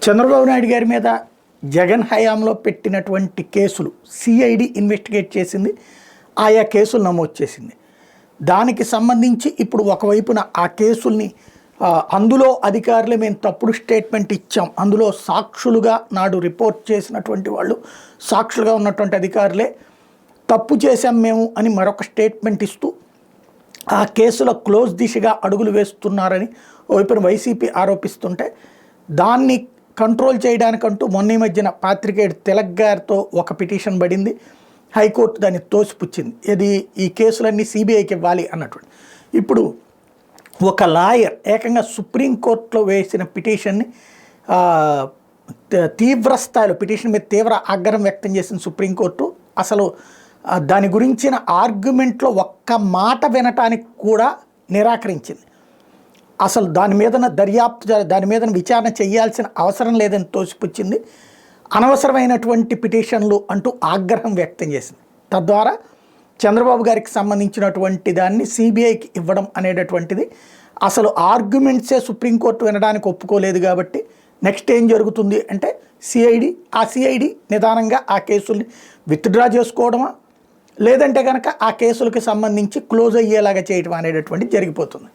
చంద్రబాబు నాయుడు గారి మీద జగన్ హయాంలో పెట్టినటువంటి కేసులు సిఐడి ఇన్వెస్టిగేట్ చేసింది, ఆయా కేసులు నమోదు చేసింది. దానికి సంబంధించి ఇప్పుడు ఒకవైపున ఆ కేసుల్ని అందులో అధికారులే మేము తప్పుడు స్టేట్మెంట్ ఇచ్చాం, అందులో సాక్షులుగా నాడు రిపోర్ట్ చేసినటువంటి వాళ్ళు సాక్షులుగా ఉన్నటువంటి అధికారులే తప్పు చేశాం మేము అని మరొక స్టేట్మెంట్ ఇస్తూ ఆ కేసులో క్లోజ్ దిశగా అడుగులు వేస్తున్నారని వైపున వైసీపీ ఆరోపిస్తుంటే దాన్ని కంట్రోల్ చేయడానికంటూ మొన్న మధ్యన పాత్రికేయుడు తిలక్ గారితో ఒక పిటిషన్ పడింది. హైకోర్టు దాన్ని తోసిపుచ్చింది. ఇది ఈ కేసులన్నీ సిబిఐకి ఇవ్వాలి అన్నటువంటి. ఇప్పుడు ఒక లాయర్ ఏకంగా సుప్రీంకోర్టులో వేసిన పిటిషన్ని తీవ్ర స్థాయిలో పిటిషన్ మీద తీవ్ర ఆగ్రహం వ్యక్తం చేసిన సుప్రీంకోర్టు అసలు దాని గురించిన ఆర్గ్యుమెంట్లో ఒక్క మాట వినటానికి కూడా నిరాకరించింది. అసలు దాని మీదన దర్యాప్తు దాని మీదన విచారణ చేయాల్సిన అవసరం లేదని తోసిపుచ్చింది. అనవసరమైనటువంటి పిటిషన్లు అంటూ ఆగ్రహం వ్యక్తం చేసింది. తద్వారా చంద్రబాబు గారికి సంబంధించినటువంటి దాన్ని సిబిఐకి ఇవ్వడం అనేటటువంటిది అసలు ఆర్గ్యుమెంట్సే సుప్రీంకోర్టు వినడానికి ఒప్పుకోలేదు. కాబట్టి నెక్స్ట్ ఏం జరుగుతుంది అంటే సిఐడి నిదానంగా ఆ కేసుల్ని విత్డ్రా చేసుకోవడమా, లేదంటే కనుక ఆ కేసులకి సంబంధించి క్లోజ్ అయ్యేలాగా చేయడం అనేటటువంటిది జరిగిపోతుంది.